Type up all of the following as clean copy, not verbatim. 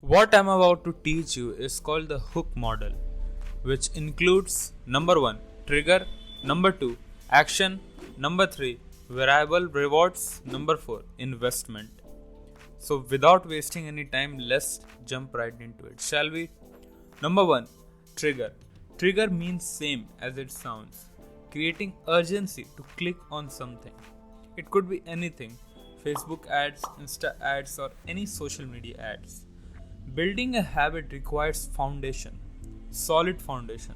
What I'm about to teach you is called the hook model, which includes number 1 trigger, number 2 action, number 3 variable rewards, number 4 investment. So without wasting any time, let's jump right into it, shall we? Number 1 trigger. Trigger means same as it sounds, creating urgency to click on something. It could be anything: Facebook ads, Insta ads, or any social media ads. Building a habit requires foundation, solid foundation.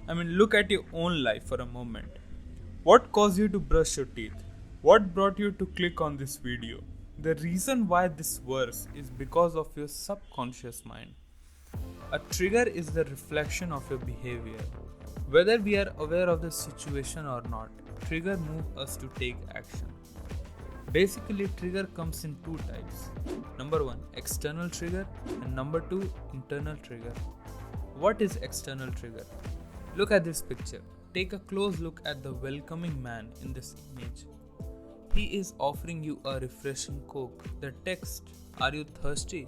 Look at your own life for a moment. What caused you to brush your teeth? What brought you to click on this video? The reason why this works is because of your subconscious mind. A trigger is the reflection of your behavior. Whether we are aware of the situation or not, trigger move us to take action. Basically, trigger comes in two types. Number 1 external trigger, and number 2 internal trigger. What is external trigger? Look at this picture. Take a close look at the welcoming man in this image. He is offering you a refreshing Coke. The text, "Are you thirsty?"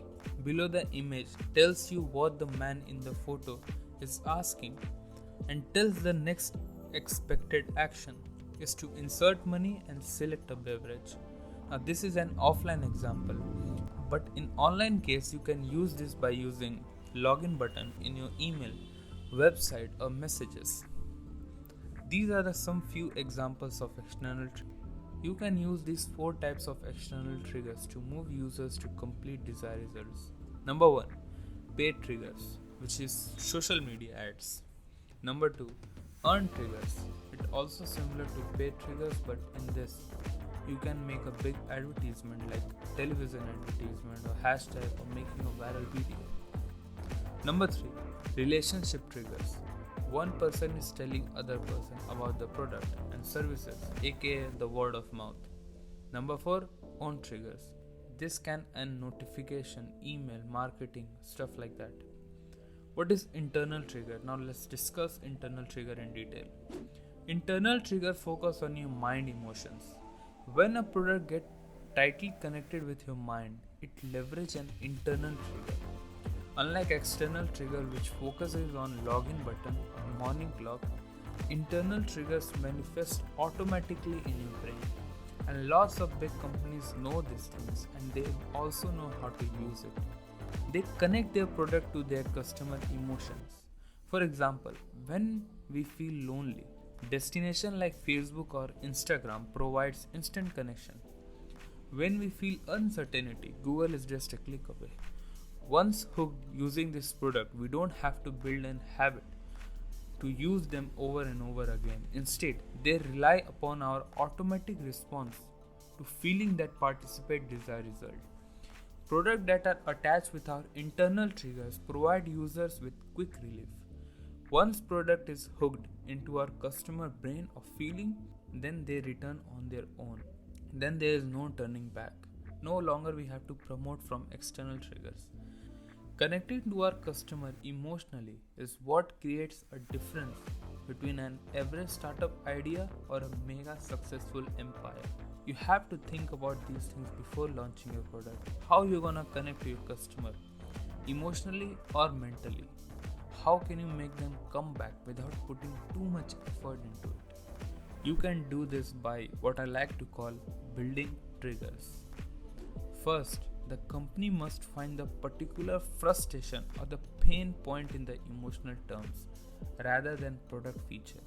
below the image tells you what the man in the photo is asking and tells the next expected action is to insert money and select a beverage. Now this is an offline example, but in online case you can use this by using login button in your email, website or messages. These are some few examples of external triggers. You can use these 4 types of external triggers to move users to complete desired results. Number 1 paid triggers, which is social media ads. Number 2 earned triggers. It also similar to paid triggers, but in this you can make a big advertisement like television advertisement or hashtag or making a viral video. Number 3 relationship triggers. One person is telling other person about the product and services, aka the word of mouth. Number 4 own triggers. This can end notification, email, marketing, stuff like that. What is internal trigger? Now let's discuss internal trigger in detail. Internal trigger focus on your mind emotions. When a product gets tightly connected with your mind, it leverages an internal trigger. Unlike external trigger which focuses on login button or morning clock, internal triggers manifest automatically in your brain. And lots of big companies know these things and they also know how to use it. They connect their product to their customer emotions. For example, when we feel lonely, destination like Facebook or Instagram provides instant connection. When we feel uncertainty, Google is just a click away. Once hooked using this product, we don't have to build an habit to use them over and over again. Instead, they rely upon our automatic response to feeling that participate desired result. Products that are attached with our internal triggers provide users with quick relief. Once product is hooked into our customer brain of feeling, then they return on their own. Then there is no turning back. No longer we have to promote from external triggers. Connecting to our customer emotionally is what creates a difference between an average startup idea or a mega successful empire. You have to think about these things before launching your product. How you're gonna connect to your customer, emotionally or mentally. How can you make them come back without putting too much effort into it? You can do this by what I like to call building triggers. First, the company must find the particular frustration or the pain point in the emotional terms rather than product feature.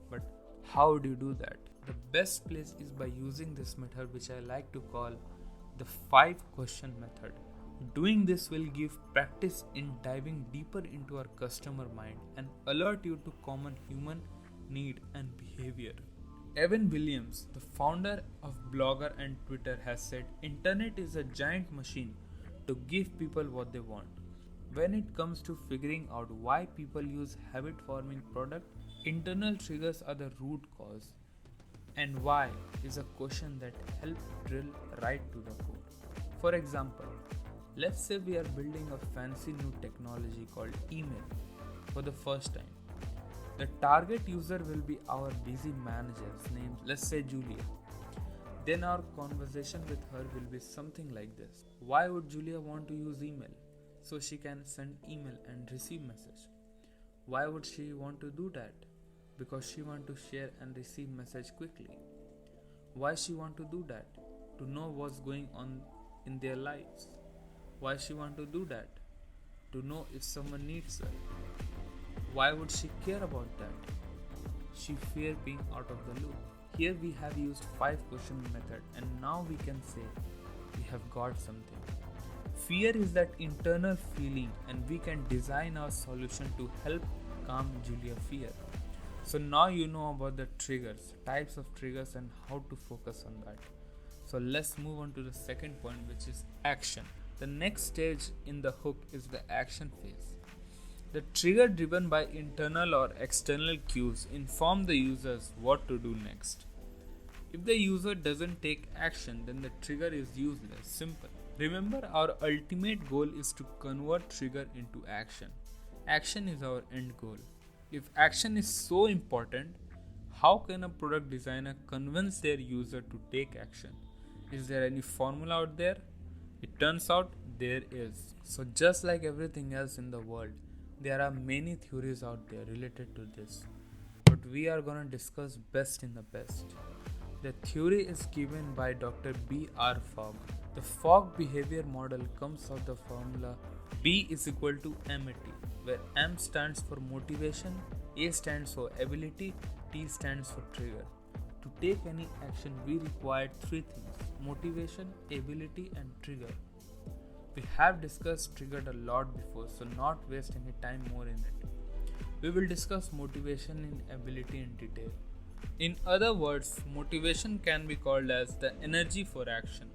But how do you do that? The best place is by using this method which I like to call the 5 question method. Doing this will give practice in diving deeper into our customer mind and alert you to common human need and behavior. Evan Williams, the founder of Blogger and Twitter, has said internet is a giant machine to give people what they want. When it comes to figuring out why people use habit forming product, internal triggers are the root cause. And why is a question that helps drill right to the core. For example, let's say we are building a fancy new technology called email for the first time. The target user will be our busy manager's name, let's say Julia. Then our conversation with her will be something like this. Why would Julia want to use email? so she can send email and receive message. Why would she want to do that? Because she want to share and receive message quickly. Why she want to do that? To know what's going on in their lives. Why she want to do that? To know if someone needs her. Why would she care about that? She fear being out of the loop. Here we have used 5 question method, and now we can say we have got something. Fear is that internal feeling, and we can design our solution to help calm Julia fear. So now you know about the triggers, types of triggers, and how to focus on that. So let's move on to the second point, which is action. The next stage in the hook is the action phase. The trigger driven by internal or external cues inform the users what to do next. If the user doesn't take action, then the trigger is useless. Simple. Remember, our ultimate goal is to convert trigger into action. Action is our end goal. If action is so important, how can a product designer convince their user to take action? Is there any formula out there? It turns out there is. So just like everything else in the world, there are many theories out there related to this. But we are gonna discuss best in the best. The theory is given by Dr. B.R. Fogg. The Fogg behavior model comes of the formula B is equal to MAT, where M stands for motivation, A stands for ability, T stands for trigger. To take any action, we require 3 things: motivation, ability, and trigger. We have discussed triggered a lot before, so not waste any time more in it. We will discuss motivation and ability in detail. In other words, motivation can be called as the energy for action.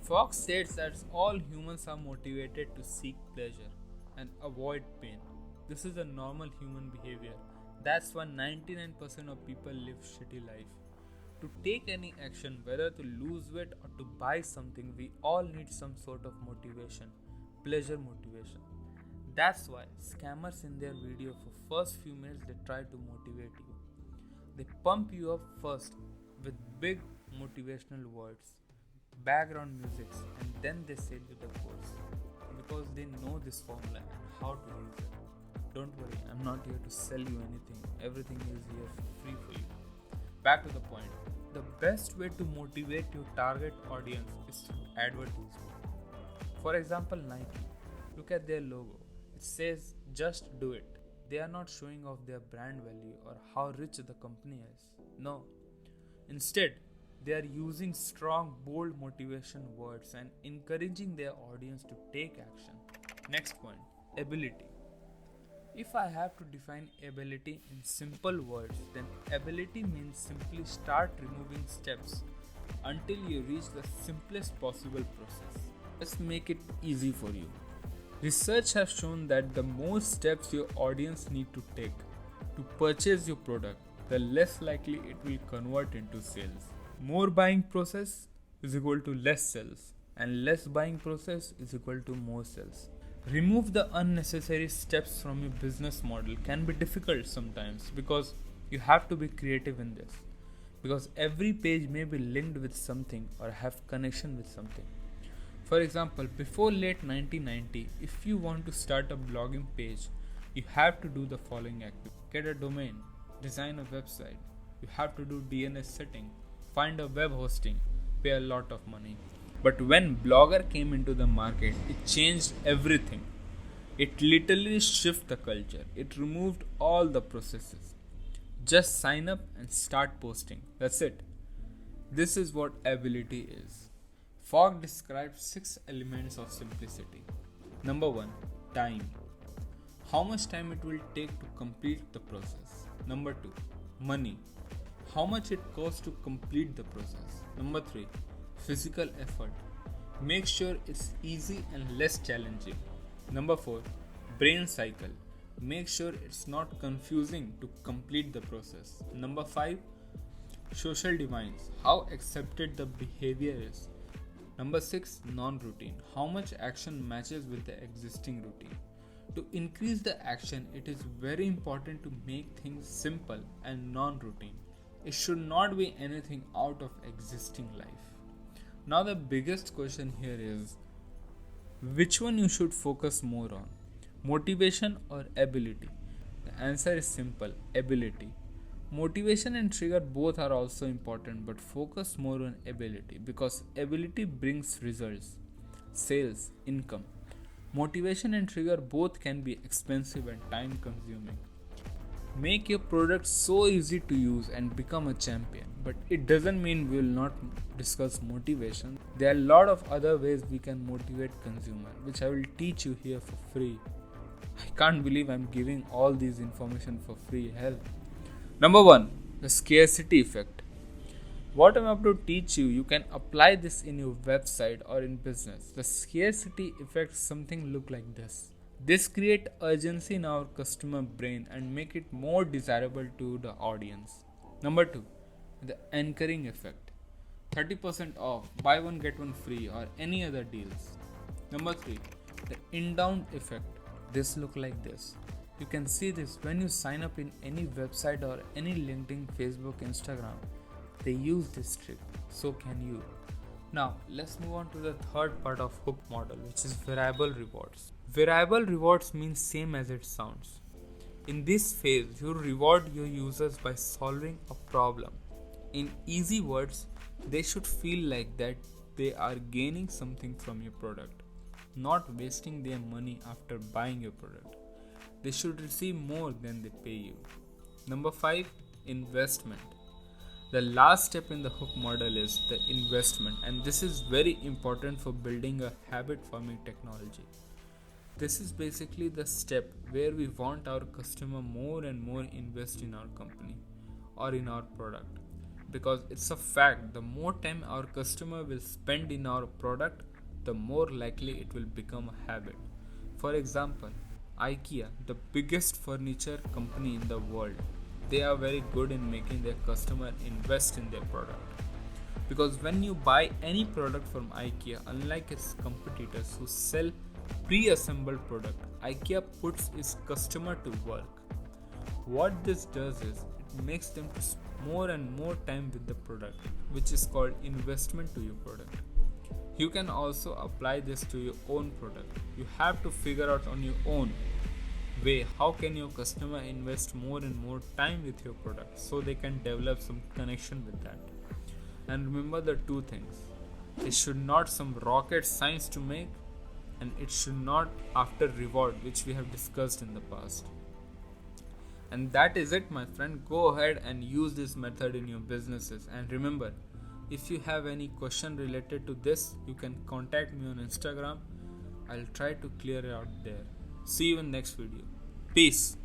Fox states that all humans are motivated to seek pleasure and avoid pain. This is a normal human behavior. That's why 99% of people live shitty life. To take any action, whether to lose weight or to buy something, we all need some sort of motivation, pleasure motivation. That's why scammers in their video for first few minutes they try to motivate you. They pump you up first with big motivational words, background music, and then they sell you the course because they know this formula and how to use it. Don't worry, I'm not here to sell you anything. Everything is here free for you. Back to the point. The best way to motivate your target audience is through advertisement. For example, Nike. Look at their logo. It says just do it. They are not showing off their brand value or how rich the company is. No. Instead, they are using strong, bold motivation words and encouraging their audience to take action. Next point, ability. If I have to define ability in simple words, then ability means simply start removing steps until you reach the simplest possible process. Let's make it easy for you. Research has shown that the more steps your audience need to take to purchase your product, the less likely it will convert into sales. More buying process is equal to less sales, and less buying process is equal to more sales. Remove the unnecessary steps from your business model can be difficult sometimes because you have to be creative in this. Because every page may be linked with something or have connection with something. For example, before late 1990, if you want to start a blogging page, you have to do the following activities. Get a domain, design a website, you have to do DNS setting, find a web hosting, pay a lot of money. But when Blogger came into the market, it changed everything. It literally shifted the culture. It removed all the processes. Just sign up and start posting. That's it. This is what ability is. Fogg describes 6 elements of simplicity. Number 1, time. How much time it will take to complete the process. Number 2, money. How much it costs to complete the process. Number 3, physical effort. Make sure it's easy and less challenging. Number 4, brain cycle. Make sure it's not confusing to complete the process. Number 5, social demands. How accepted the behavior is. Number 6, non-routine. How much action matches with the existing routine. To increase the action, it is very important to make things simple and non-routine. It should not be anything out of existing life. Now the biggest question here is, Which one you should focus more on? Motivation or ability? The answer is simple, ability. Motivation and trigger both are also important, but focus more on ability because ability brings results, sales, income. Motivation and trigger both can be expensive and time consuming. Make your product so easy to use and become a champion. But it doesn't mean we will not discuss motivation. There are a lot of other ways we can motivate consumer, which I will teach you here for free. I can't believe I'm giving all these information for free. Hell. Number 1, the scarcity effect. What I'm about to teach you, you can apply this in your website or in business. The scarcity effect something look like this. This create urgency in our customer brain and make it more desirable to the audience. Number 2, the anchoring effect. 30% off, buy one get one free or any other deals. Number 3, the inbound effect. This look like this. You can see this when you sign up in any website or any LinkedIn, Facebook, Instagram. They use this trick. So can you. Now, let's move on to the third part of hook model, which is variable rewards. Variable rewards means same as it sounds. In this phase, you reward your users by solving a problem. In easy words, they should feel like that they are gaining something from your product, not wasting their money after buying your product. They should receive more than they pay you. Number 5, investment. The last step in the hook model is the investment, and this is very important for building a habit forming technology. This is basically the step where we want our customer more and more invest in our company or in our product, because it's a fact, the more time our customer will spend in our product, the more likely it will become a habit. For example, IKEA, the biggest furniture company in the world, they are very good in making their customer invest in their product. Because when you buy any product from IKEA, unlike its competitors who sell pre-assembled product, IKEA puts its customer to work. What this does is it makes them to more and more time with the product, which is called investment to your product. You can also apply this to your own product. You have to figure out on your own way how can your customer invest more and more time with your product so they can develop some connection with that. And remember the two things, it should not some rocket science to make, and it should not after reward, which we have discussed in the past. And that is it, my friend. Go ahead and use this method in your businesses. And remember, if you have any question related to this, you can contact me on Instagram. I'll try to clear it out there. See you in next video. Peace.